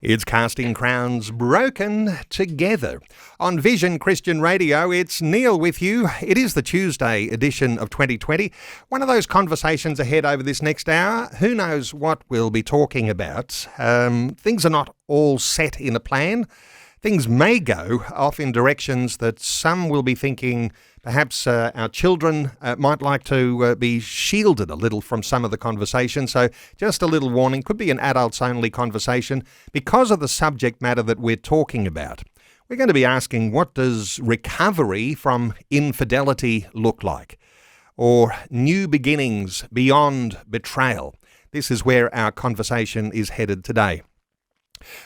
It's Casting Crowns Broken Together. On Vision Christian Radio, it's Neil with you. It is the Tuesday edition of 2020. One of those conversations ahead over this next hour. Who knows what we'll be talking about? Things are not all set in a plan. Things may go off in directions that some will be thinking perhaps our children might like to be shielded a little from some of the conversation. So just a little warning, could be an adults-only conversation because of the subject matter that we're talking about. We're going to be asking, what does recovery from infidelity look like? Or new beginnings beyond betrayal? This is where our conversation is headed today.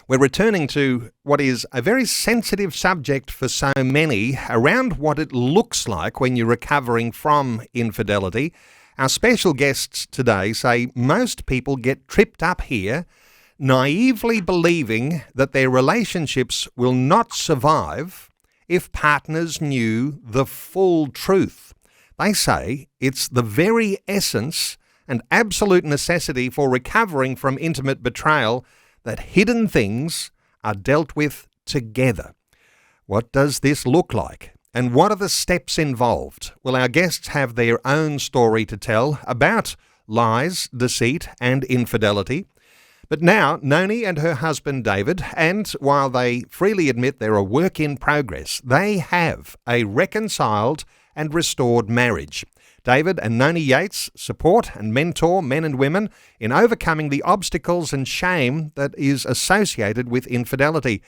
We're returning to what is a very sensitive subject for so many around what it looks like when you're recovering from infidelity. Our special guests today say most people get tripped up here, naively believing that their relationships will not survive if partners knew the full truth. They say it's the very essence and absolute necessity for recovering from intimate betrayal that hidden things are dealt with together. What does this look like? And what are the steps involved? Well, our guests have their own story to tell about lies, deceit, and infidelity. But now, Noni and her husband David, and while they freely admit they're a work in progress, they have a reconciled and restored marriage. David and Noni Yates support and mentor men and women in overcoming the obstacles and shame that is associated with infidelity.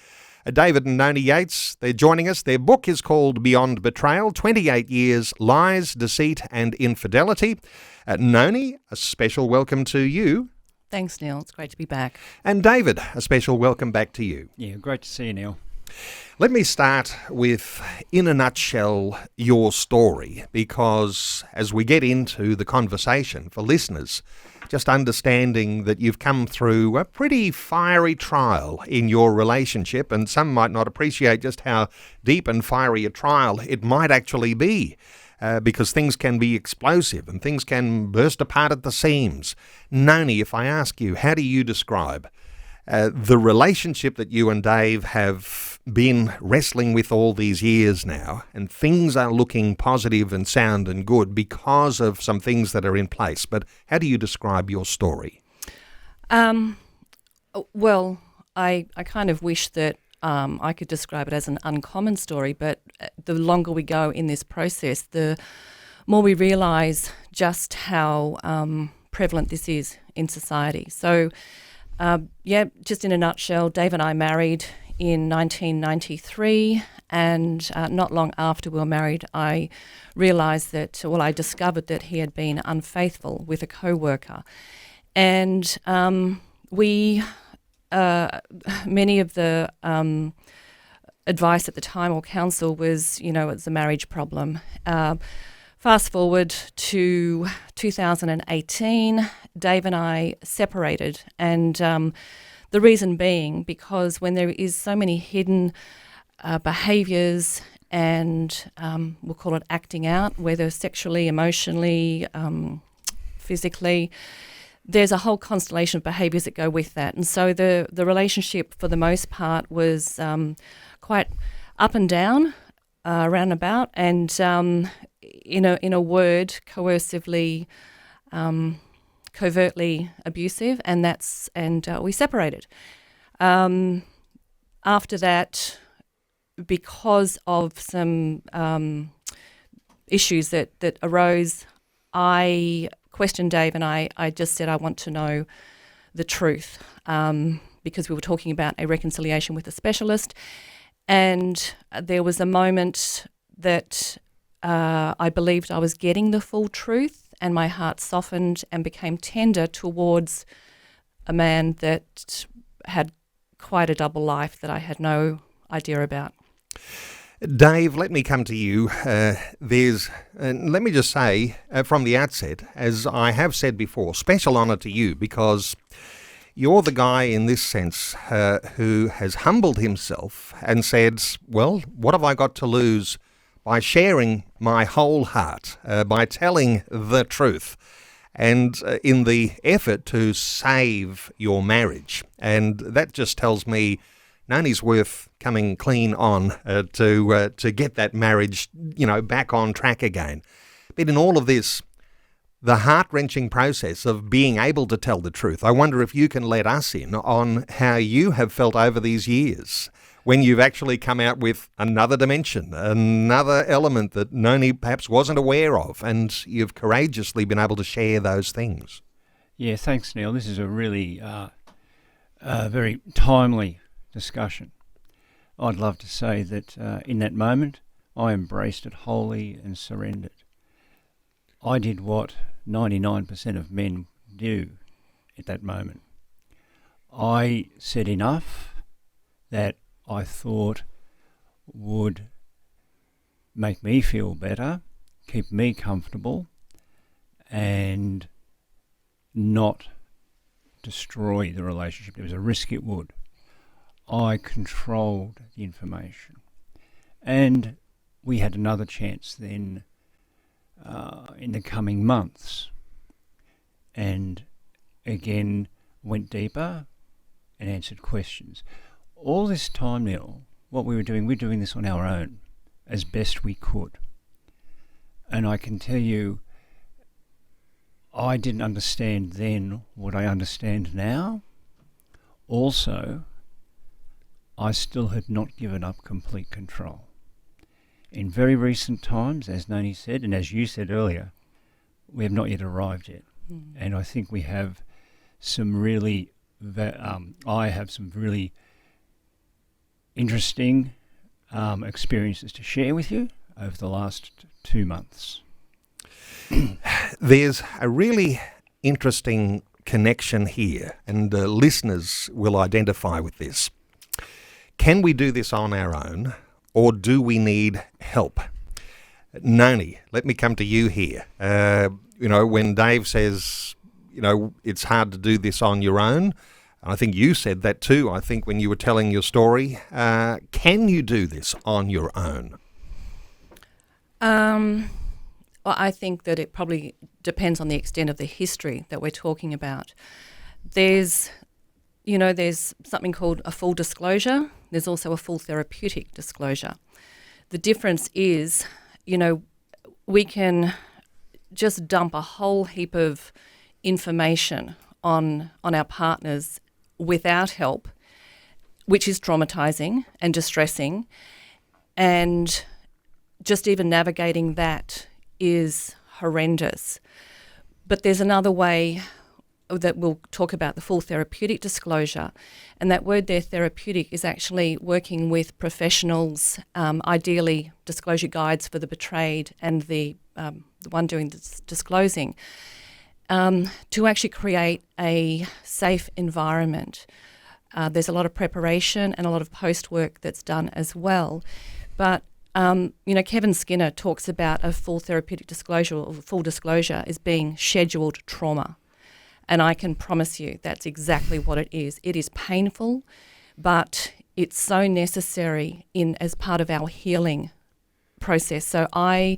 David and Noni Yates, they're joining us. Their book is called Beyond Betrayal, 28 Years, Lies, Deceit and Infidelity. Noni, a special welcome to you. Thanks, Neil. It's great to be back. And David, a special welcome back to you. Yeah, great to see you, Neil. Let me start with, in a nutshell, your story, because as we get into the conversation for listeners, just understanding that you've come through a pretty fiery trial in your relationship, and some might not appreciate just how deep and fiery a trial it might actually be, because things can be explosive and things can burst apart at the seams. Noni, if I ask you, how do you describe the relationship that you and Dave have been wrestling with all these years now, and things are looking positive and sound and good because of some things that are in place? But how do you describe your story? Well, I kind of wish that I could describe it as an uncommon story, but the longer we go in this process, the more we realise just how prevalent this is in society. So, just in a nutshell, Dave and I married in 1993, and not long after we were married, I realised that, I discovered that he had been unfaithful with a co-worker. And many of the advice at the time or counsel was, it's a marriage problem. Fast forward to 2018, Dave and I separated, and the reason being because when there is so many hidden behaviours and we'll call it acting out, whether sexually, emotionally, physically, there's a whole constellation of behaviours that go with that. And so the relationship for the most part was quite up and down, roundabout, and in a word, coercively, covertly abusive, and we separated. After that, because of some issues that arose, I questioned Dave, and I just said I want to know the truth, because we were talking about a reconciliation with a specialist, and there was a moment that I believed I was getting the full truth, and my heart softened and became tender towards a man that had quite a double life that I had no idea about. Dave, let me come to you. Let me just say from the outset, as I have said before, special honour to you, because you're the guy in this sense who has humbled himself and said, well, what have I got to lose by sharing my whole heart, by telling the truth? and in the effort to save your marriage. And that just tells me Noni's worth coming clean on to get that marriage, back on track again. But in all of this, the heart-wrenching process of being able to tell the truth, I wonder if you can let us in on how you have felt over these years when you've actually come out with another dimension, another element that Noni perhaps wasn't aware of, and you've courageously been able to share those things. Yeah, thanks, Neil. This is a really very timely discussion. I'd love to say that in that moment, I embraced it wholly and surrendered. I did what 99% of men do at that moment. I said enough that I thought would make me feel better, keep me comfortable, and not destroy the relationship. There was a risk it would. I controlled the information. And we had another chance then in the coming months. And again, went deeper and answered questions. All this time, Neil, what we're doing this on our own as best we could. And I can tell you, I didn't understand then what I understand now. Also, I still had not given up complete control. In very recent times, as Noni said, and as you said earlier, we have not yet arrived yet. And I think we have some really, I have some really interesting experiences to share with you over the last 2 months. There's a really interesting connection here, and listeners will identify with this. Can we do this on our own, or do we need help? Noni, let me come to you here. When Dave says, it's hard to do this on your own, I think you said that too, I think, when you were telling your story. Can you do this on your own? Well, I think that it probably depends on the extent of the history that we're talking about. There's something called a full disclosure. There's also a full therapeutic disclosure. The difference is, we can just dump a whole heap of information on our partners without help, which is traumatizing and distressing, and just even navigating that is horrendous. But there's another way that we'll talk about, the full therapeutic disclosure, and that word there, therapeutic, is actually working with professionals, ideally disclosure guides for the betrayed and the one doing the disclosing, to actually create a safe environment. There's a lot of preparation and a lot of post-work that's done as well. But, Kevin Skinner talks about a full therapeutic disclosure, or full disclosure, as being scheduled trauma. And I can promise you that's exactly what it is. It is painful, but it's so necessary as part of our healing process. So I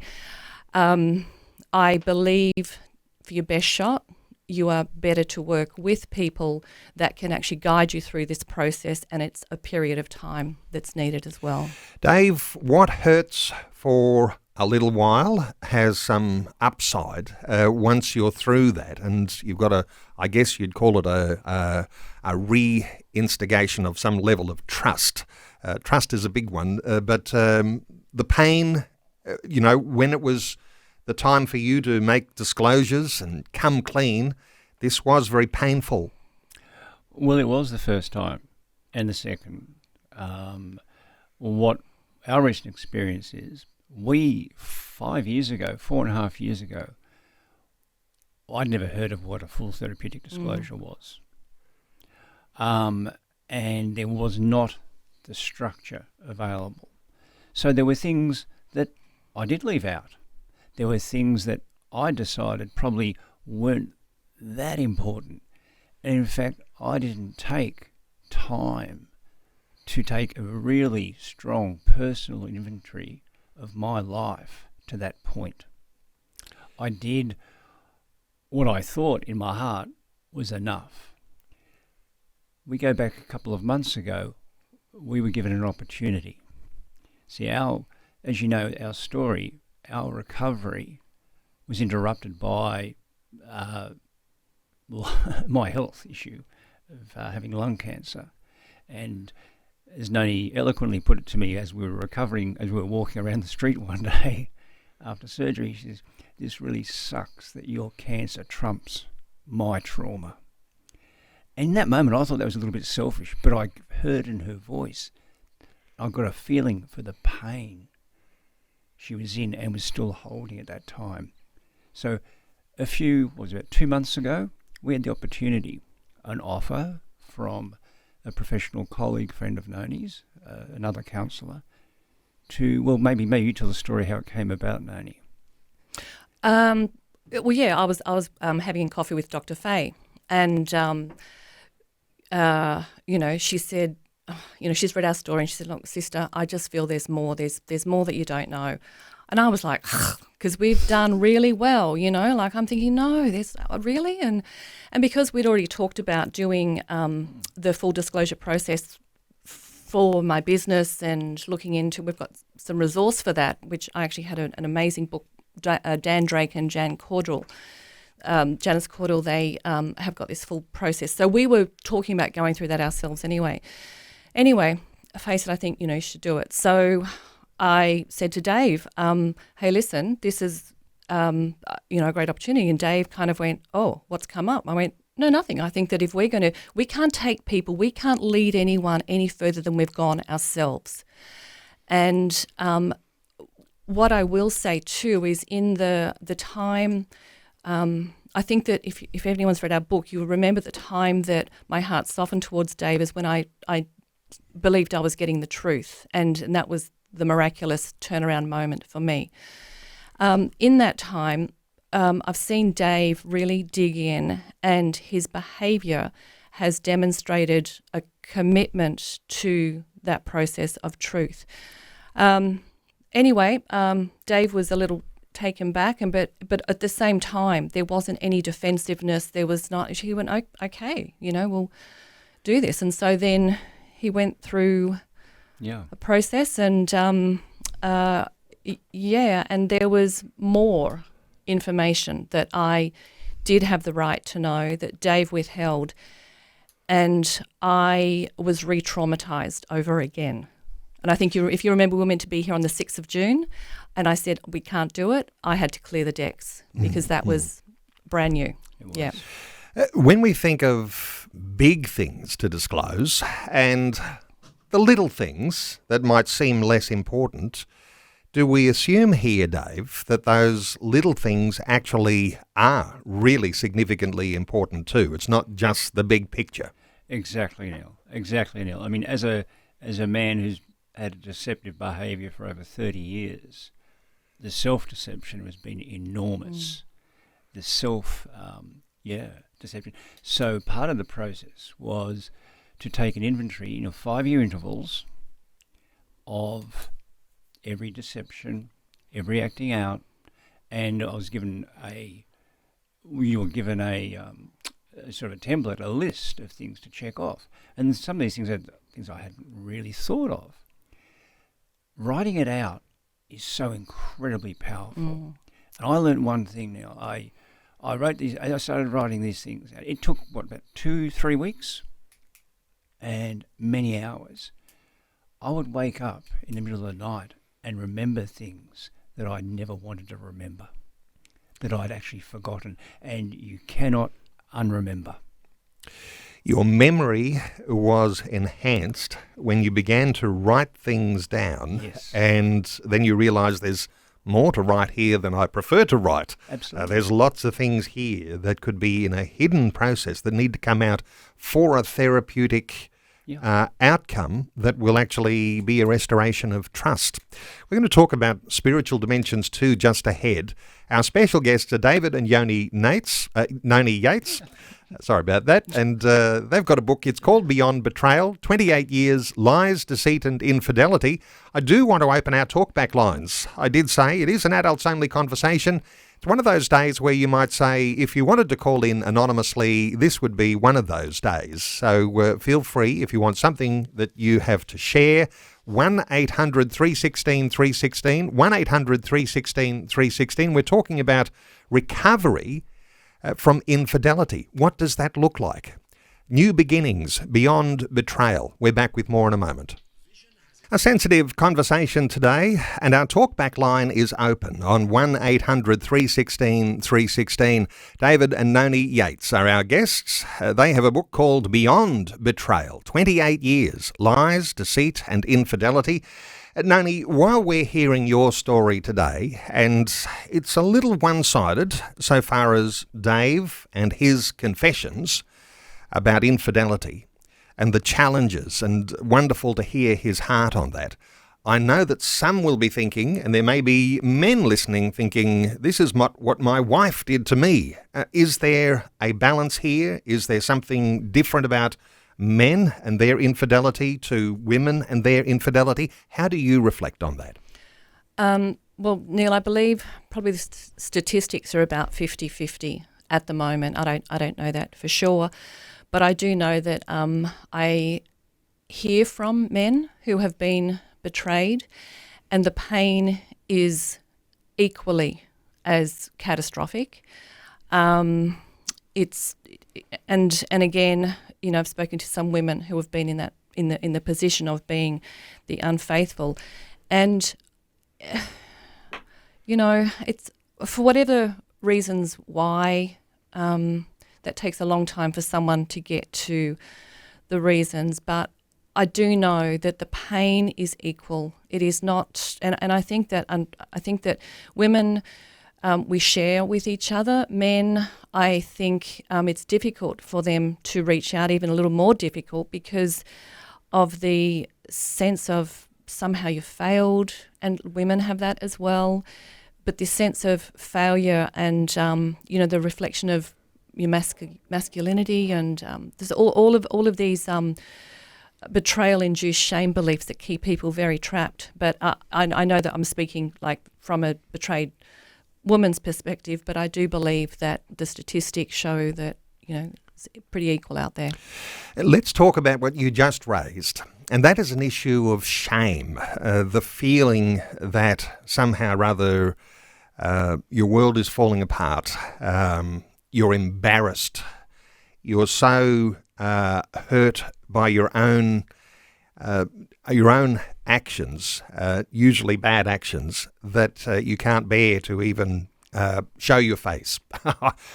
believe for your best shot, you are better to work with people that can actually guide you through this process, and it's a period of time that's needed as well. Dave, what hurts for a little while has some upside once you're through that, and you've got I guess you'd call it a re-instigation of some level of trust. Trust is a big one, but the pain, when it was the time for you to make disclosures and come clean, this was very painful. Well, it was the first time, and the second. What our recent experience is, 4.5 years ago, I'd never heard of what a full therapeutic disclosure was. And there was not the structure available. So there were things that I did leave out. There were things that I decided probably weren't that important. And in fact, I didn't take time to take a really strong personal inventory of my life to that point. I did what I thought in my heart was enough. We go back a couple of months ago, we were given an opportunity. See, as you know, our story, our recovery was interrupted by my health issue of having lung cancer. And as Noni eloquently put it to me as we were recovering, as we were walking around the street one day after surgery, she says, "This really sucks that your cancer trumps my trauma." And in that moment, I thought that was a little bit selfish, but I heard in her voice, I got a feeling for the pain she was in and was still holding at that time. So about 2 months ago, we had the opportunity, an offer from a professional colleague, friend of Noni's, another counsellor, to, maybe you tell the story how it came about, Noni. I was having coffee with Dr. Faye, and she said, she's read our story, and she said, "Look, sister, I just feel there's more. There's more that you don't know." And I was like, because we've done really well, like I'm thinking, no, there's really, and because we'd already talked about doing the full disclosure process for my business and looking into, we've got some resource for that, which I actually had an amazing book. Dan Drake and Janice Cordell, they have got this full process. So we were talking about going through that ourselves anyway. Anyway, Faye said, "I think, you should do it." So I said to Dave, "Hey, listen, this is, a great opportunity." And Dave kind of went, "Oh, what's come up?" I went, "No, nothing. I think that if we can't take people, we can't lead anyone any further than we've gone ourselves." And what I will say too is in the time, I think that if anyone's read our book, you'll remember the time that my heart softened towards Dave is when I believed I was getting the truth, and that was the miraculous turnaround moment for me. In that time, I've seen Dave really dig in, and his behaviour has demonstrated a commitment to that process of truth. Anyway, Dave was a little taken back, but at the same time, there wasn't any defensiveness. There was not. He went, "Okay, we'll do this." And so then he went through a process, and and there was more information that I did have the right to know that Dave withheld, and I was re-traumatized over again. And I think if you remember, we were meant to be here on the 6th of June, and I said, "We can't do it." I had to clear the decks because that was brand new. Yeah. When we think of big things to disclose and the little things that might seem less important, do we assume here, Dave, that those little things actually are really significantly important too? It's not just the big picture. Exactly, Neil. Exactly, Neil. I mean, as a man who's had a deceptive behaviour for over 30 years, the self-deception has been enormous. The deception. So part of the process was to take an inventory, 5-year intervals of every deception, every acting out, and I was given you were given a sort of a template, a list of things to check off. And some of these things are things I hadn't really thought of. Writing it out is so incredibly powerful. And I learned one thing now. I started writing these things out. It took, about 2-3 weeks and many hours. I would wake up in the middle of the night and remember things that I never wanted to remember, that I'd actually forgotten, and you cannot unremember. Your memory was enhanced when you began to write things down, yes. And then you realise there's more to write here than I prefer to write. Absolutely. There's lots of things here that could be in a hidden process that need to come out for a therapeutic outcome that will actually be a restoration of trust. We're going to talk about spiritual dimensions too just ahead. Our special guests are David and Noni Yates. Sorry about that. And they've got a book. It's called Beyond Betrayal, 28 Years, Lies, Deceit and Infidelity. I do want to open our talkback lines. I did say it is an adults-only conversation. It's one of those days where you might say, if you wanted to call in anonymously, this would be one of those days. So feel free if you want something that you have to share. 1-800-316-316, 1-800-316-316. We're talking about recovery from infidelity. What does that look like? New beginnings beyond betrayal. We're back with more in a moment. A sensitive conversation today, and our talkback line is open on 1-800-316-316. David and Noni Yates are our guests. They have a book called Beyond Betrayal, 28 Years, Lies, Deceit and Infidelity. Noni, while we're hearing your story today, and it's a little one-sided so far as Dave and his confessions about infidelity, and the challenges, and wonderful to hear his heart on that. I know that some will be thinking, and there may be men listening thinking, this is what my wife did to me. Is there a balance here? Is there something different about men and their infidelity to women and their infidelity? How do you reflect on that? Well, Neil, I believe probably the statistics are about 50-50 at the moment. I don't know that for sure. But I do know that I hear from men who have been betrayed, and the pain is equally as catastrophic. And again, you know, I've spoken to some women who have been in the position of being the unfaithful, and you know, it's for whatever reasons why. That takes a long time for someone to get to the reasons, but I do know that the pain is equal. It is not, and I think that women we share with each other. Men, I think it's difficult for them to reach out, even a little more difficult because of the sense of somehow you failed, and women have that as well. But this sense of failure and you know, the reflection of your masculinity, and there's all of these betrayal-induced shame beliefs that keep people very trapped. But I know that I'm speaking like from a betrayed woman's perspective, but I do believe that the statistics show that, you know, it's pretty equal out there. Let's talk about what you just raised, and that is an issue of shame, the feeling that somehow or other your world is falling apart. You're embarrassed. You're so hurt by your own actions, usually bad actions, that you can't bear to even show your face.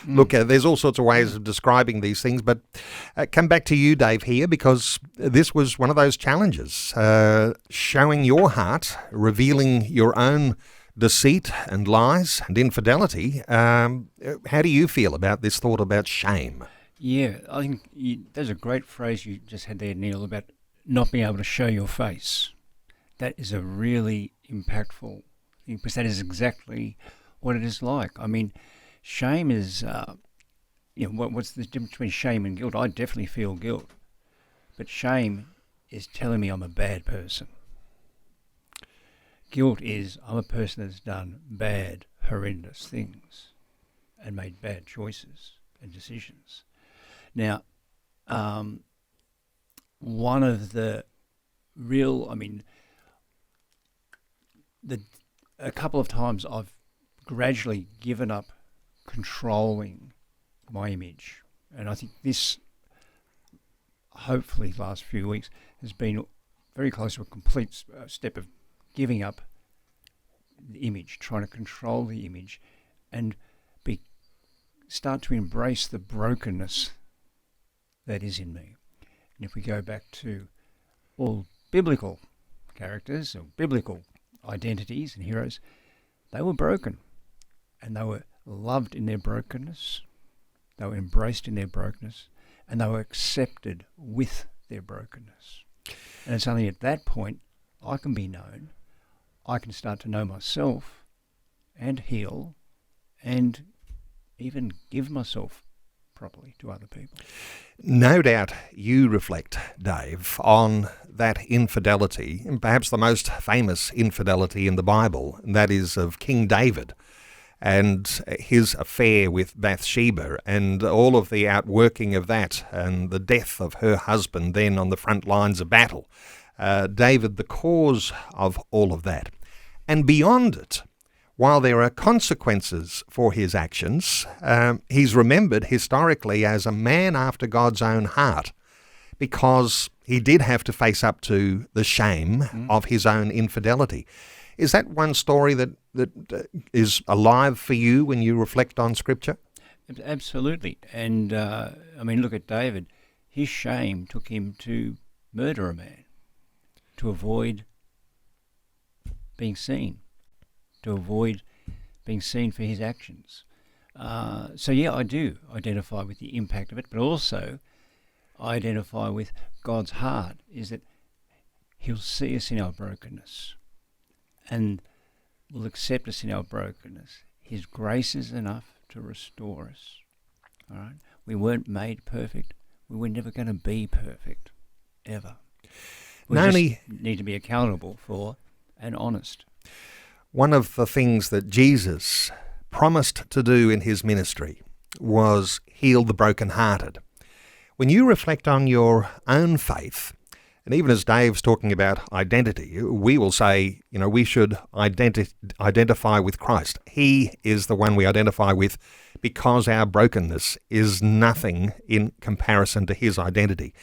Look, there's all sorts of ways of describing these things, but come back to you, Dave, here, because this was one of those challenges, showing your heart, revealing your own deceit and lies and infidelity. How do you feel about this thought about shame? Yeah, I think there's a great phrase you just had there, Neil, about not being able to show your face. That is a really impactful thing, because that is exactly what it is like. I mean, shame is, you know, what's the difference between shame and guilt? I definitely feel guilt, but shame is telling me I'm a bad person. Guilt is I'm a person that's done bad, horrendous things and made bad choices and decisions. Now, one of the real, a couple of times I've gradually given up controlling my image. And I think this, hopefully, the last few weeks has been very close to a complete step of giving up the image, trying to control the image, and start to embrace the brokenness that is in me. And if we go back to all biblical characters or biblical identities and heroes, they were broken, and they were loved in their brokenness, they were embraced in their brokenness, and they were accepted with their brokenness. And it's only at that point I can be known, I can start to know myself and heal and even give myself properly to other people. No doubt you reflect, Dave, on that infidelity, and perhaps the most famous infidelity in the Bible, and that is of King David. and his affair with Bathsheba and all of the outworking of that and the death of her husband then on the front lines of battle. David, the cause of all of that. And beyond it, while there are consequences for his actions, he's remembered historically as a man after God's own heart, because he did have to face up to the shame of his own infidelity. Is that one story that is alive for you when you reflect on Scripture? Absolutely. And, look at David. His shame took him to murder a man, to avoid being seen, to avoid being seen for his actions. I do identify with the impact of it, but also I identify with God's heart, is that he'll see us in our brokenness and will accept us in our brokenness. His grace is enough to restore us. All right? We weren't made perfect. We were never going to be perfect, ever. We just need to be accountable for and honest. One of the things that Jesus promised to do in his ministry was heal the brokenhearted. When you reflect on your own faith, and even as Dave's talking about identity, we will say, we should identify with Christ. He is the one we identify with because our brokenness is nothing in comparison to his identity.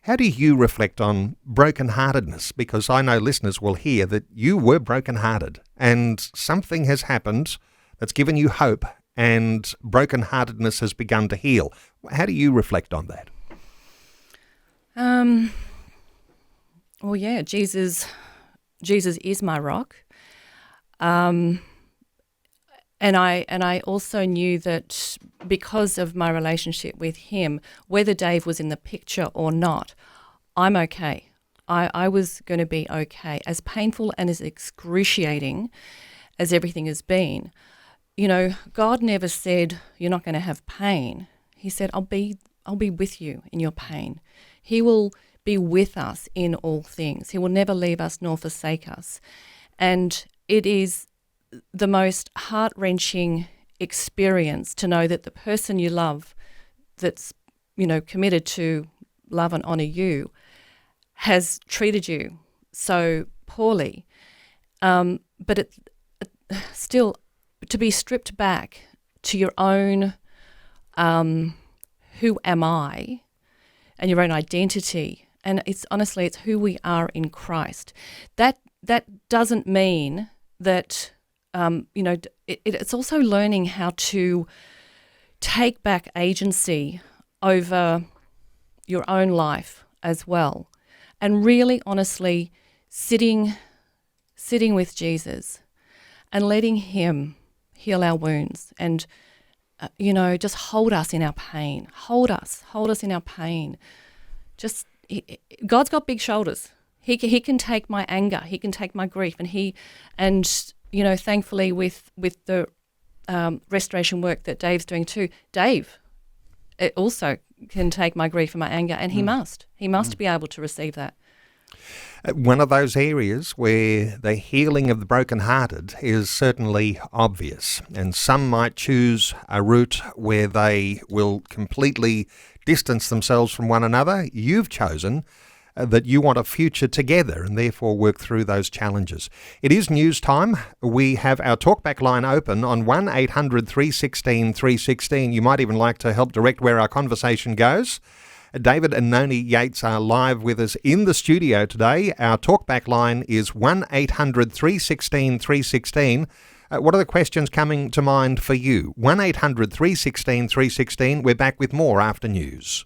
How do you reflect on brokenheartedness? Because I know listeners will hear that you were brokenhearted and something has happened that's given you hope and brokenheartedness has begun to heal. How do you reflect on that? Jesus is my rock. And I also knew that because of my relationship with him, whether Dave was in the picture or not, I'm okay. I was going to be okay. As painful and as excruciating as everything has been, God never said you're not going to have pain. He said, I'll be with you in your pain. He will be with us in all things. He will never leave us nor forsake us. And it is the most heart-wrenching experience to know that the person you love that's, committed to love and honour you has treated you so poorly. But it still, to be stripped back to your own who am I and your own identity, and it's who we are in Christ. That doesn't mean that it's also learning how to take back agency over your own life as well, and really honestly sitting with Jesus and letting him heal our wounds and just hold us in our pain. Hold us in our pain. God's got big shoulders. He can take my anger. He can take my grief, and thankfully with the restoration work that Dave's doing too, Dave it also can take my grief and my anger, and he must be able to receive that. One of those areas where the healing of the brokenhearted is certainly obvious, and some might choose a route where they will completely distance themselves from one another. You've chosen that you want a future together and therefore work through those challenges. It is news time. We have our talkback line open on 1800 316 316. You might even like to help direct where our conversation goes. David and Noni Yates are live with us in the studio today. Our talkback line is 1800 316 316. What are the questions coming to mind for you? 1800 316 316. We're back with more after news.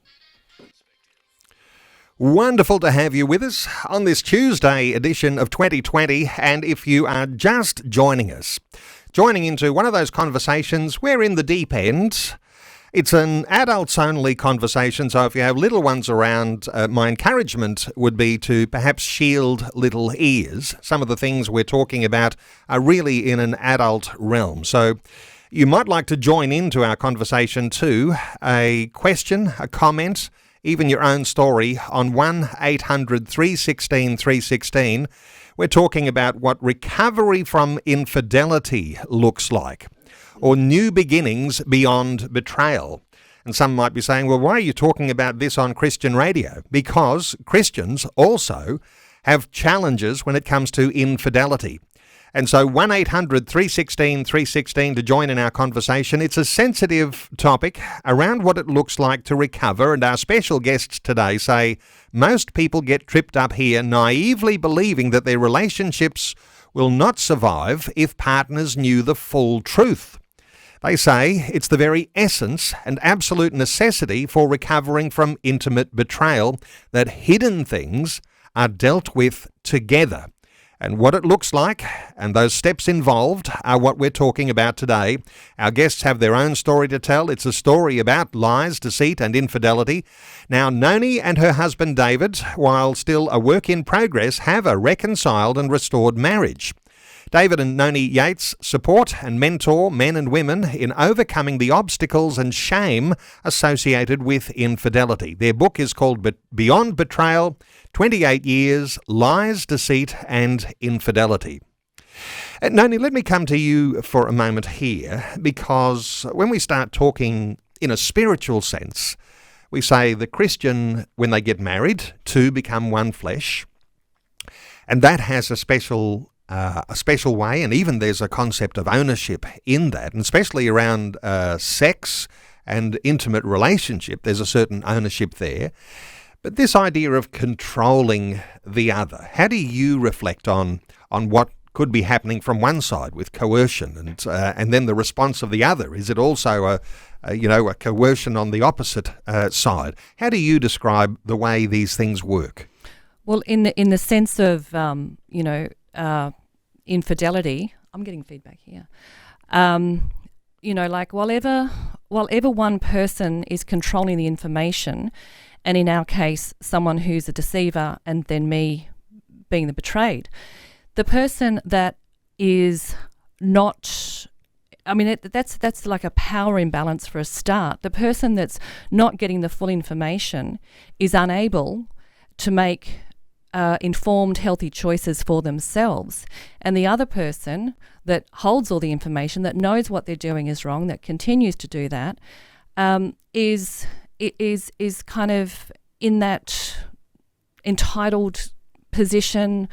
Wonderful to have you with us on this Tuesday edition of 2020. And if you are just joining us, joining into one of those conversations, we're in the deep end. It's an adults-only conversation, so if you have little ones around, my encouragement would be to perhaps shield little ears. Some of the things we're talking about are really in an adult realm. So you might like to join into our conversation too. A question, a comment, even your own story on 1800 316 316. We're talking about what recovery from infidelity looks like. or new beginnings beyond betrayal. And some might be saying, well, why are you talking about this on Christian radio? Because Christians also have challenges when it comes to infidelity. And so 1-800-316-316 to join in our conversation. It's a sensitive topic around what it looks like to recover. And our special guests today say most people get tripped up here naively believing that their relationships will not survive if partners knew the full truth. They say it's the very essence and absolute necessity for recovering from intimate betrayal that hidden things are dealt with together. And what it looks like and those steps involved are what we're talking about today. Our guests have their own story to tell. It's a story about lies, deceit and infidelity. Now, Noni and her husband David, while still a work in progress, have a reconciled and restored marriage. David and Noni Yates support and mentor men and women in overcoming the obstacles and shame associated with infidelity. Their book is called Beyond Betrayal, 28 Years, Lies, Deceit and Infidelity. Noni, let me come to you for a moment here, because when we start talking in a spiritual sense, we say the Christian, when they get married, two become one flesh, and that has a special way, and even there's a concept of ownership in that, and especially around sex and intimate relationship, there's a certain ownership there. But this idea of controlling the other, how do you reflect on what could be happening from one side with coercion and then the response of the other? Is it also a coercion on the opposite side? How do you describe the way these things work? Well, in the sense of infidelity, I'm getting feedback here. Like while one person is controlling the information, and in our case, someone who's a deceiver, and then me being the betrayed, the person that is not, that's like a power imbalance for a start. The person that's not getting the full information is unable to make informed, healthy choices for themselves. And the other person that holds all the information, that knows what they're doing is wrong, that continues to do that, is kind of in that entitled position.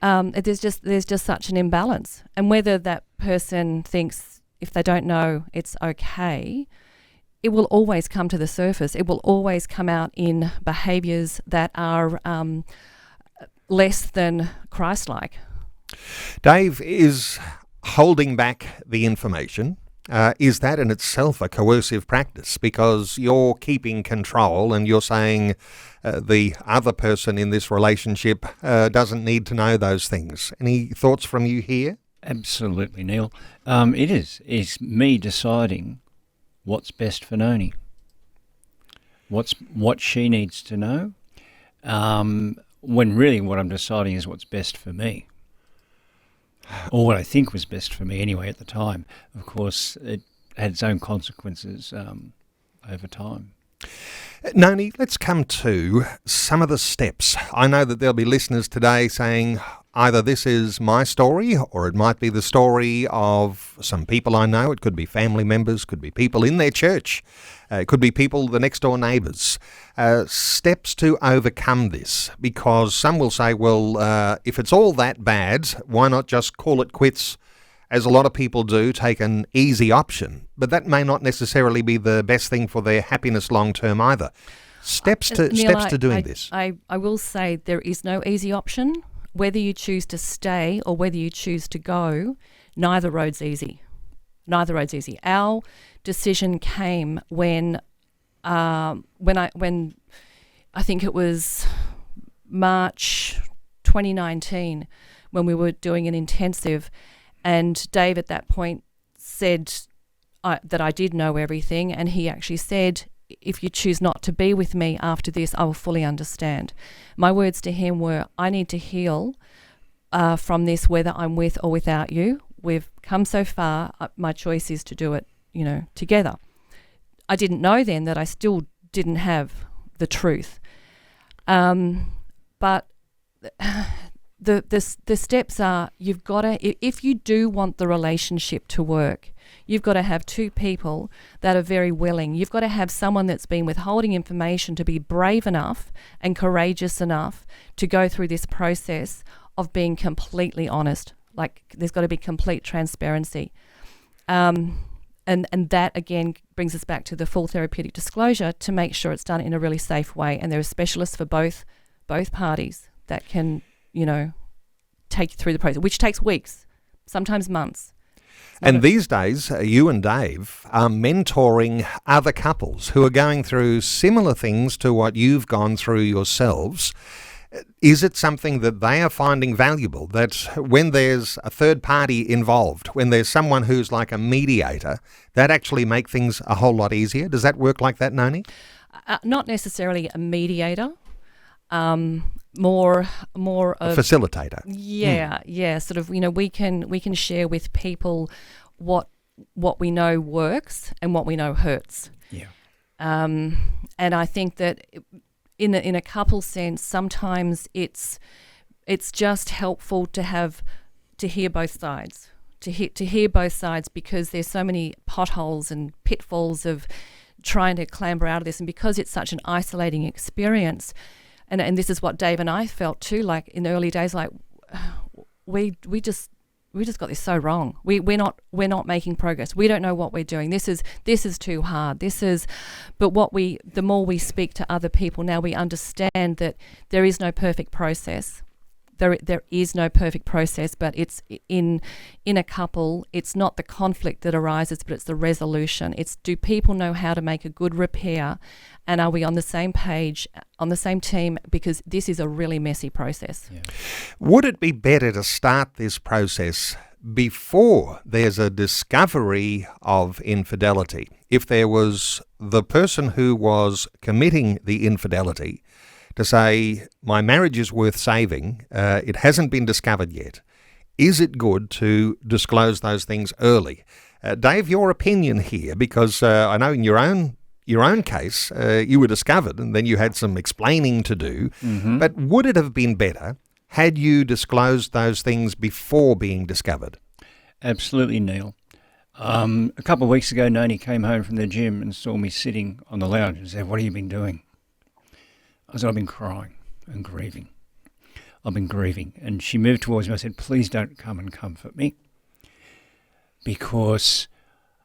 There's just such an imbalance. And whether that person thinks, if they don't know, it's okay, it will always come to the surface. It will always come out in behaviours that are less than Christ-like. Dave, is holding back the information, is that in itself a coercive practice? Because you're keeping control and you're saying the other person in this relationship doesn't need to know those things. Any thoughts from you here? Absolutely, Neil. It is. It's me deciding what's best for Noni. What she needs to know. When really what I'm deciding is what's best for me. Or what I think was best for me anyway at the time. Of course, it had its own consequences over time. Noni, let's come to some of the steps. I know that there'll be listeners today saying either this is my story or it might be the story of some people I know. It could be family members, could be people in their church, it could be people, the next door neighbours. Steps to overcome this, because some will say, well, if it's all that bad, why not just call it quits, as a lot of people do, take an easy option. But that may not necessarily be the best thing for their happiness long term either. Steps to doing this. I will say there is no easy option. Whether you choose to stay or whether you choose to go, neither road's easy. Neither road's easy. Our decision came when I think it was March 2019 when we were doing an intensive, and Dave at that point said that I did know everything, and he actually said, if you choose not to be with me after this, I will fully understand. My words to him were, I need to heal from this, whether I'm with or without you. We've come so far. My choice is to do it, together. I didn't know then that I still didn't have the truth. But the steps are, you've got to, if you do want the relationship to work, you've got to have two people that are very willing. You've got to have someone that's been withholding information to be brave enough and courageous enough to go through this process of being completely honest. Like, there's got to be complete transparency. And that, again, brings us back to the full therapeutic disclosure to make sure it's done in a really safe way. And there are specialists for both parties that can, take you through the process, which takes weeks, sometimes months. And these days, you and Dave are mentoring other couples who are going through similar things to what you've gone through yourselves. Is it something that they are finding valuable, that when there's a third party involved, when there's someone who's like a mediator, that actually make things a whole lot easier? Does that work like that, Noni? Not necessarily a mediator. More of a facilitator. Yeah. Sort of, we can share with people what we know works and what we know hurts. Yeah. And I think that in a couple sense, sometimes it's just helpful to hear both sides, to hear both sides, because there's so many potholes and pitfalls of trying to clamber out of this, and because it's such an isolating experience. And this is what Dave and I felt too, like in the early days, like we just got this so wrong. We're not making progress. We don't know what we're doing. This is too hard. But the more we speak to other people now, we understand that there is no perfect process. There is no perfect process, but it's in a couple, it's not the conflict that arises, but it's the resolution. It's, do people know how to make a good repair, and are we on the same page, on the same team, because this is a really messy process. Yeah. Would it be better to start this process before there's a discovery of infidelity? If there was the person who was committing the infidelity to say, my marriage is worth saving, it hasn't been discovered yet, is it good to disclose those things early? Dave, your opinion here, because I know in your own case, you were discovered and then you had some explaining to do, but would it have been better had you disclosed those things before being discovered? Absolutely, Neil. A couple of weeks ago, Noni came home from the gym and saw me sitting on the lounge and said, "What have you been doing?" I said, "I've been crying and grieving. I've been grieving." And she moved towards me. I said, "Please don't come and comfort me." Because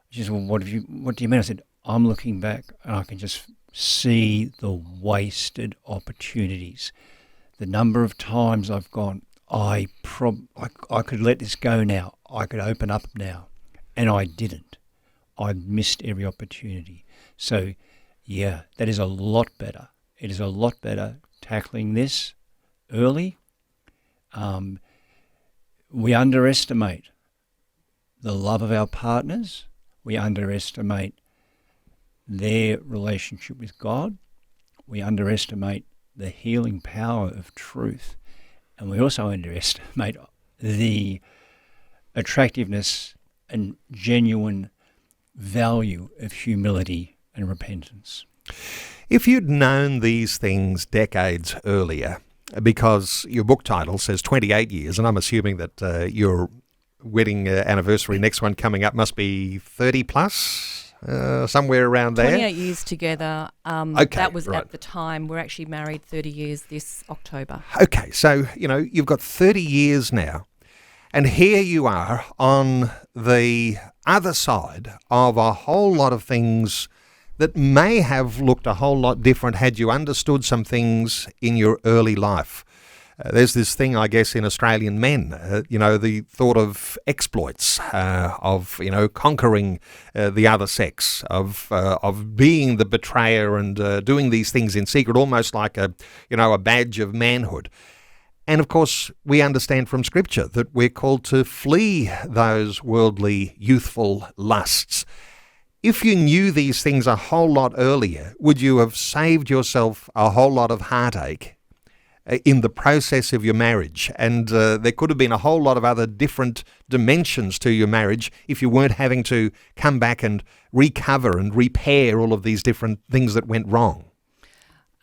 she said, "Well, what do you mean?" I said, "I'm looking back and I can just see the wasted opportunities. The number of times I've gone, I could let this go now. I could open up now." And I didn't. I missed every opportunity. So, yeah, that is a lot better. It is a lot better tackling this early. We underestimate the love of our partners. We underestimate their relationship with God. We underestimate the healing power of truth. And we also underestimate the attractiveness and genuine value of humility and repentance. If you'd known these things decades earlier, because your book title says 28 years, and I'm assuming that your wedding anniversary, next one coming up, must be 30 plus, somewhere around there? 28 years together. Okay, that was right. at the time. We're actually married 30 years this October. Okay, so, you've got 30 years now, and here you are on the other side of a whole lot of things that may have looked a whole lot different had you understood some things in your early life. There's this thing, I guess, in Australian men, the thought of exploits, of conquering the other sex, of being the betrayer and doing these things in secret, almost like a badge of manhood. And of course, we understand from Scripture that we're called to flee those worldly, youthful lusts. If you knew these things a whole lot earlier, would you have saved yourself a whole lot of heartache in the process of your marriage? And there could have been a whole lot of other different dimensions to your marriage if you weren't having to come back and recover and repair all of these different things that went wrong.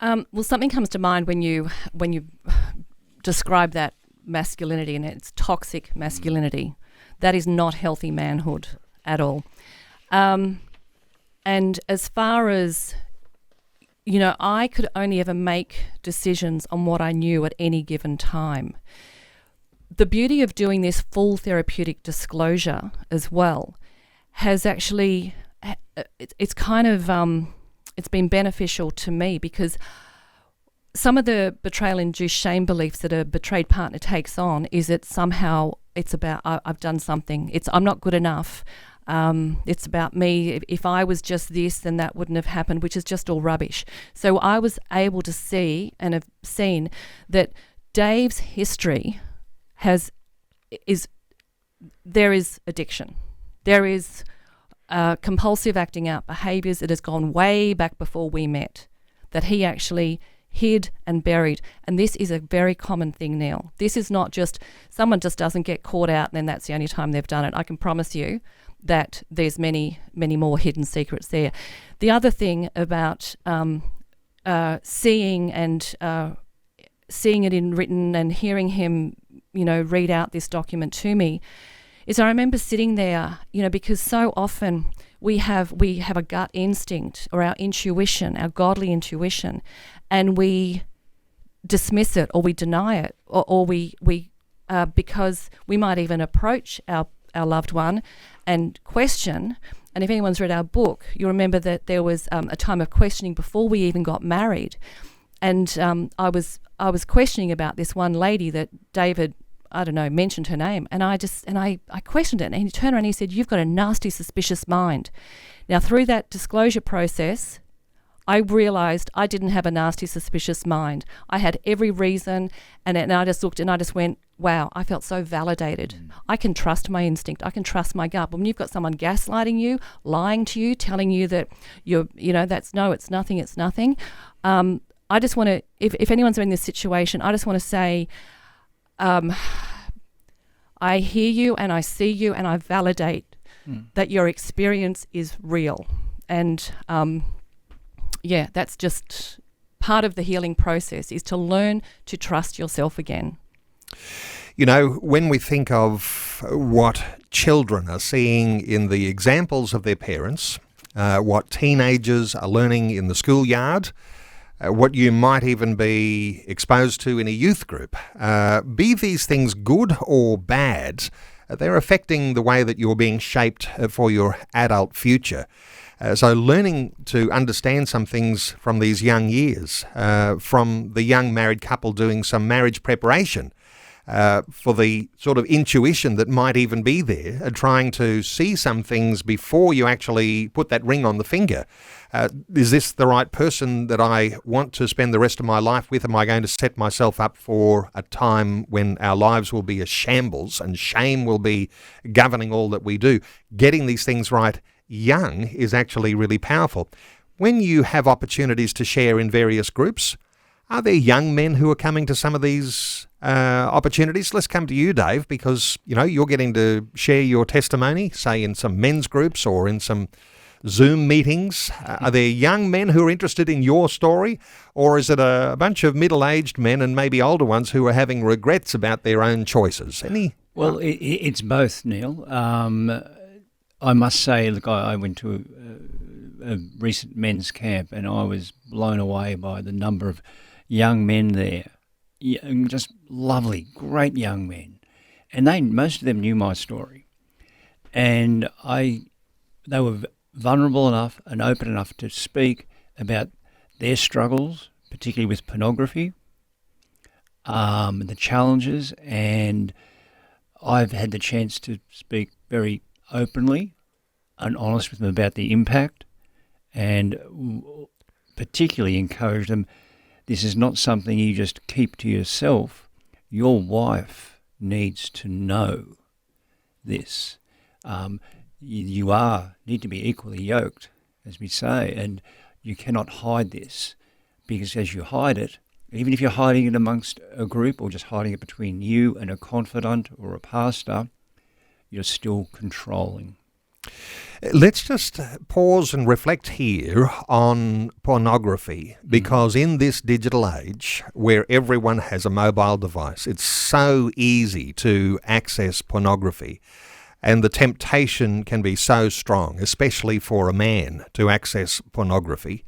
Well, something comes to mind when you describe that masculinity, and it's toxic masculinity. That is not healthy manhood at all. And as far as, I could only ever make decisions on what I knew at any given time. The beauty of doing this full therapeutic disclosure as well has actually, it's kind of, it's been beneficial to me, because some of the betrayal-induced shame beliefs that a betrayed partner takes on is that somehow it's about, I've done something. I'm not good enough. It's about me. If I was just this, then that wouldn't have happened, which is just all rubbish. So I was able to see and have seen that Dave's history there is addiction. There is compulsive acting out behaviours that has gone way back before we met, that he actually hid and buried. And this is a very common thing, Neil. This is not just someone just doesn't get caught out and then that's the only time they've done it. I can promise you that there's many, many more hidden secrets there. The other thing about seeing it in written and hearing him, read out this document to me, is I remember sitting there, because so often we have a gut instinct or our intuition, our godly intuition, and we dismiss it or we deny it, or we because we might even approach our loved one and question. And if anyone's read our book, you'll remember that there was a time of questioning before we even got married. And I was questioning about this one lady that David, mentioned her name. And I questioned it. And he turned around and he said, "You've got a nasty, suspicious mind." Now, through that disclosure process, I realised I didn't have a nasty, suspicious mind. I had every reason. And I just looked and I just went, wow, I felt so validated. I can trust my instinct. I can trust my gut. But when you've got someone gaslighting you, lying to you, telling you that it's nothing. I just want to, if anyone's in this situation, I just want to say, I hear you and I see you and I validate that your experience is real. And that's just part of the healing process, is to learn to trust yourself again. When we think of what children are seeing in the examples of their parents, what teenagers are learning in the schoolyard, what you might even be exposed to in a youth group, be these things good or bad, they're affecting the way that you're being shaped for your adult future. So learning to understand some things from these young years, from the young married couple doing some marriage preparation, for the sort of intuition that might even be there, trying to see some things before you actually put that ring on the finger. Is this the right person that I want to spend the rest of my life with? Am I going to set myself up for a time when our lives will be a shambles and shame will be governing all that we do? Getting these things right young is actually really powerful. When you have opportunities to share in various groups, are there young men who are coming to some of these opportunities? Let's come to you, Dave, because you're getting to share your testimony, say in some men's groups or in some Zoom meetings. Are there young men who are interested in your story, or is it a bunch of middle-aged men and maybe older ones who are having regrets about their own choices? Well, it's both, Neil. I must say, look, I went to a recent men's camp and I was blown away by the number of young men there. Just lovely, great young men. And most of them knew my story. And they were vulnerable enough and open enough to speak about their struggles, particularly with pornography, the challenges, and I've had the chance to speak very openly and honest with them about the impact, and particularly encourage them, this is not something you just keep to yourself. Your wife needs to know this. You need to be equally yoked, as we say, and you cannot hide this, because as you hide it, even if you're hiding it amongst a group or just hiding it between you and a confidant or a pastor, you're still controlling. Let's just pause and reflect here on pornography, because in this digital age where everyone has a mobile device, it's so easy to access pornography, and the temptation can be so strong, especially for a man, to access pornography.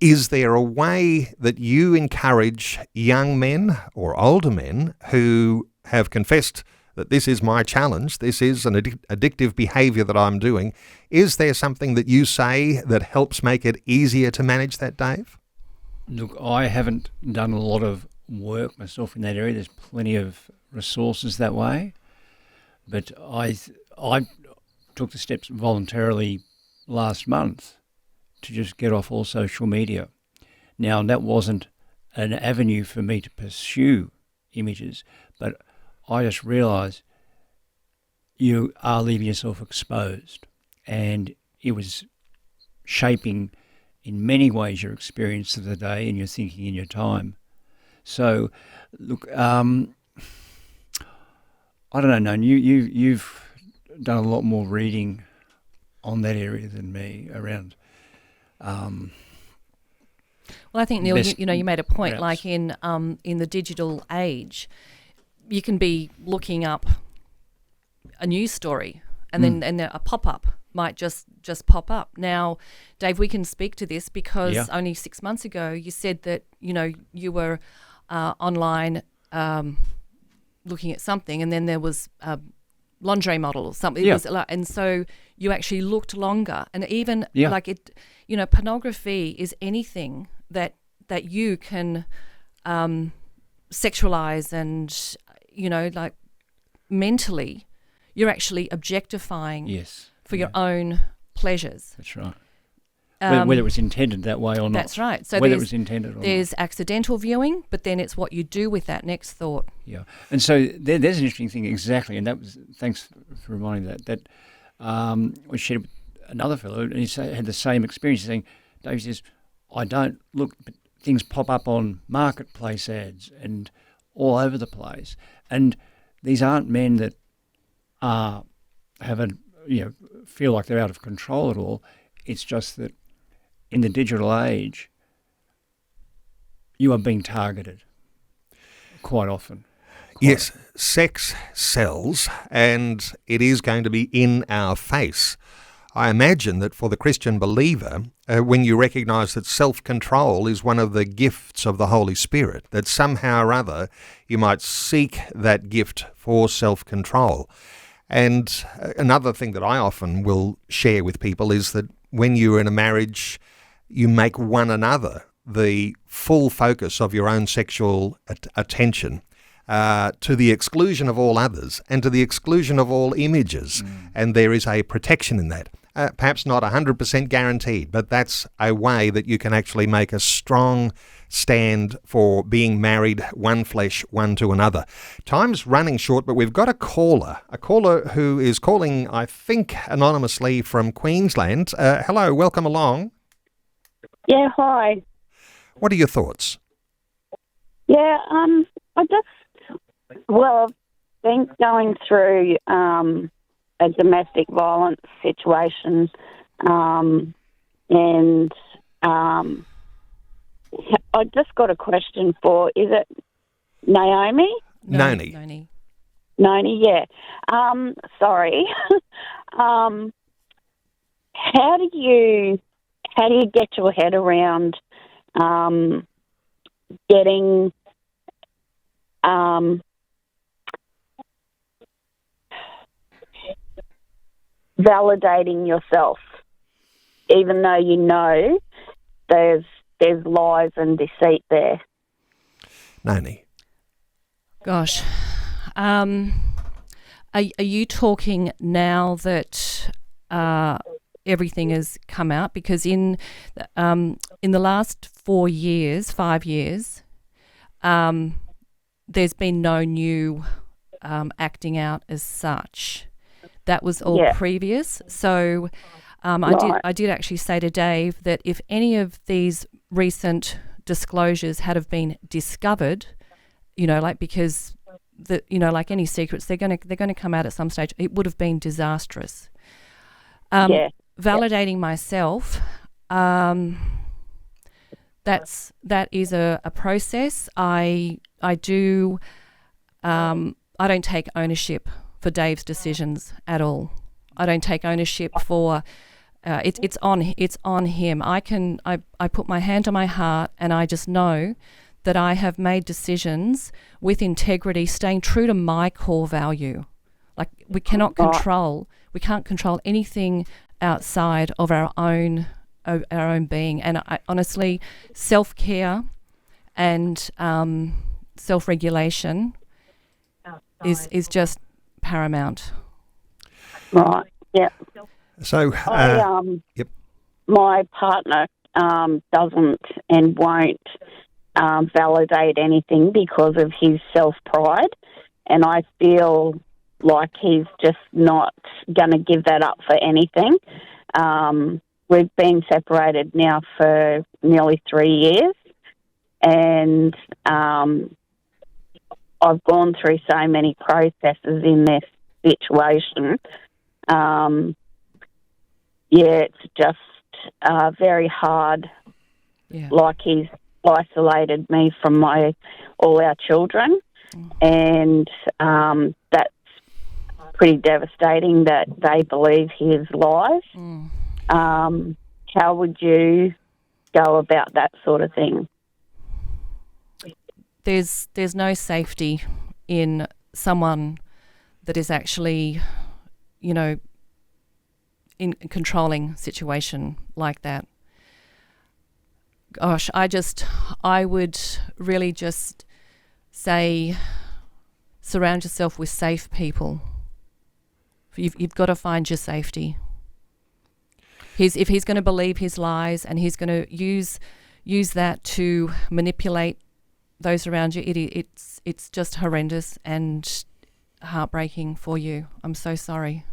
Is there a way that you encourage young men or older men who have confessed that this is my challenge, this is an addictive behaviour that I'm doing? Is there something that you say that helps make it easier to manage that, Dave? Look, I haven't done a lot of work myself in that area. There's plenty of resources that way. But I took the steps voluntarily last month to just get off all social media. Now, that wasn't an avenue for me to pursue images, but I just realised you are leaving yourself exposed, and it was shaping in many ways your experience of the day and your thinking and your time. So, look, I don't know, Noni, you've done a lot more reading on that area than me around. Well, I think, Neil, you made a point, routes. Like in the digital age, you can be looking up a news story and then a pop-up might just pop up. Now, Dave, we can speak to this because only 6 months ago you said that, you were online looking at something, and then there was a lingerie model or something. Yeah. It was and so you actually looked longer. And even like it, pornography is anything that you can sexualize and, like mentally, you're actually objectifying for your own pleasures. That's right. Whether it was intended that way or not. That's right. So whether it was intended or not. There's accidental viewing, but then it's what you do with that next thought. Yeah. And so there's an interesting thing, exactly, and that was, thanks for reminding that we shared with another fellow, and he had the same experience, saying, Dave says, I don't look, but things pop up on marketplace ads and all over the place. And these aren't men that feel like they're out of control at all. It's just that in the digital age, you are being targeted quite often. Yes, sex sells, and it is going to be in our face. I imagine that for the Christian believer, when you recognise that self-control is one of the gifts of the Holy Spirit, that somehow or other you might seek that gift for self-control. And another thing that I often will share with people is that when you're in a marriage, you make one another the full focus of your own sexual attention, to the exclusion of all others and to the exclusion of all images. And there is a protection in that. Perhaps not 100% guaranteed, but that's a way that you can actually make a strong stand for being married, one flesh, one to another. Time's running short, but we've got a caller who is calling, I think, anonymously from Queensland. Hello, welcome along. Yeah, hi. What are your thoughts? Yeah, I've been going through a domestic violence situation, and I just got a question for, is it Naomi? Noni. Noni, yeah. Sorry. How do you get your head around getting validating yourself, even though you know there's lies and deceit there? Noni. Gosh. Are you talking now that everything has come out? Because in the last 5 years, there's been no new acting out as such. That was all previous. So I did actually say to Dave that if any of these recent disclosures had have been discovered, because like any secrets, they're going to come out at some stage. It would have been disastrous. Yeah. Validating myself, that is a process. I do. I don't take ownership for Dave's decisions at all. I don't take ownership for. It's on him. I put my hand on my heart, and I just know that I have made decisions with integrity, staying true to my core value. Like we can't control anything outside of our own being. And I honestly, self-care and self-regulation is just paramount. Right. Yeah. So, yep. My partner doesn't and won't validate anything because of his self-pride, and I feel like he's just not going to give that up for anything. We've been separated now for nearly 3 years, and I've gone through so many processes in this situation. It's just very hard. Yeah. Like he's isolated me from all our children, and that's pretty devastating that they believe his lies. How would you go about that sort of thing? There's no safety in someone that is actually, in a controlling situation like that. Gosh, I would really just say surround yourself with safe people. You've got to find your safety. If he's going to believe his lies and he's going to use that to manipulate those around you, it's just horrendous and heartbreaking for you. I'm so sorry.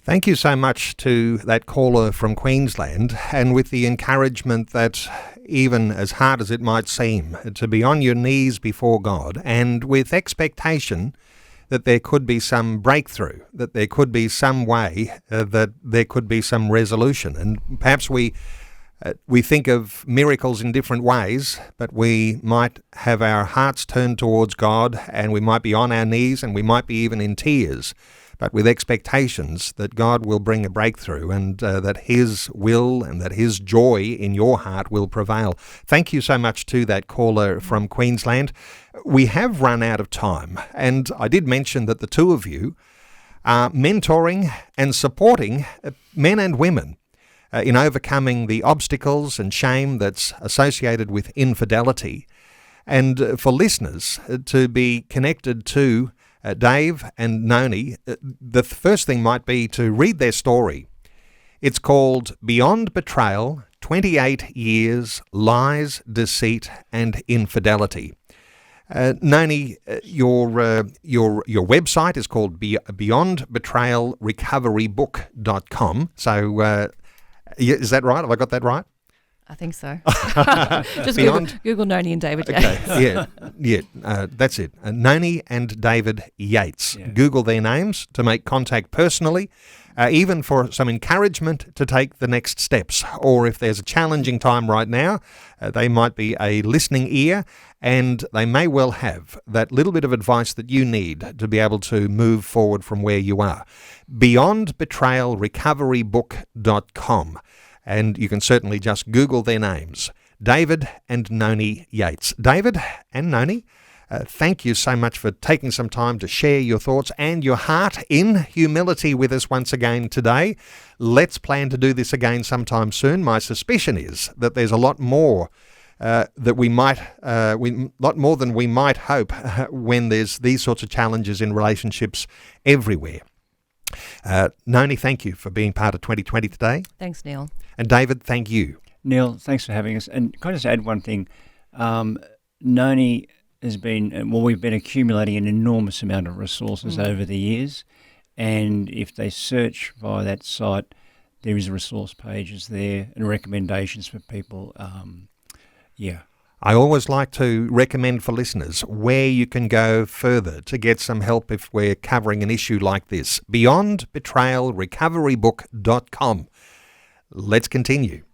Thank you so much to that caller from Queensland, and with the encouragement that even as hard as it might seem, to be on your knees before God and with expectation that there could be some breakthrough, that there could be some way, that there could be some resolution. And perhaps we think of miracles in different ways, but we might have our hearts turned towards God, and we might be on our knees, and we might be even in tears, but with expectations that God will bring a breakthrough, and that His will and that His joy in your heart will prevail. Thank you so much to that caller from Queensland. We have run out of time, and I did mention that the two of you are mentoring and supporting men and women in overcoming the obstacles and shame that's associated with infidelity. And for listeners to be connected to Dave and Noni, the first thing might be to read their story. It's called Beyond Betrayal, 28 Years, Lies, Deceit and Infidelity. Noni, your website is called beyondbetrayalrecoverybook.com. So is that right? Have I got that right? I think so. Just Beyond? Google Noni and David Yates. Okay, that's it. Noni and David Yates. Yeah. Google their names to make contact personally, even for some encouragement to take the next steps. Or if there's a challenging time right now, they might be a listening ear, and they may well have that little bit of advice that you need to be able to move forward from where you are. Beyondbetrayalrecoverybook.com. And you can certainly just Google their names, David and Noni Yates. David and Noni, thank you so much for taking some time to share your thoughts and your heart in humility with us once again today. Let's plan to do this again sometime soon. My suspicion is that there's a lot more that we might, lot more than we might hope when there's these sorts of challenges in relationships everywhere. Noni, thank you for being part of 2020 today. Thanks, Neil. And David, thank you. Neil, thanks for having us. And can I just add one thing? Noni has been, we've been accumulating an enormous amount of resources over the years. And if they search via that site, there is resource pages there and recommendations for people. I always like to recommend for listeners where you can go further to get some help if we're covering an issue like this. BeyondBetrayalRecoveryBook.com. Let's continue.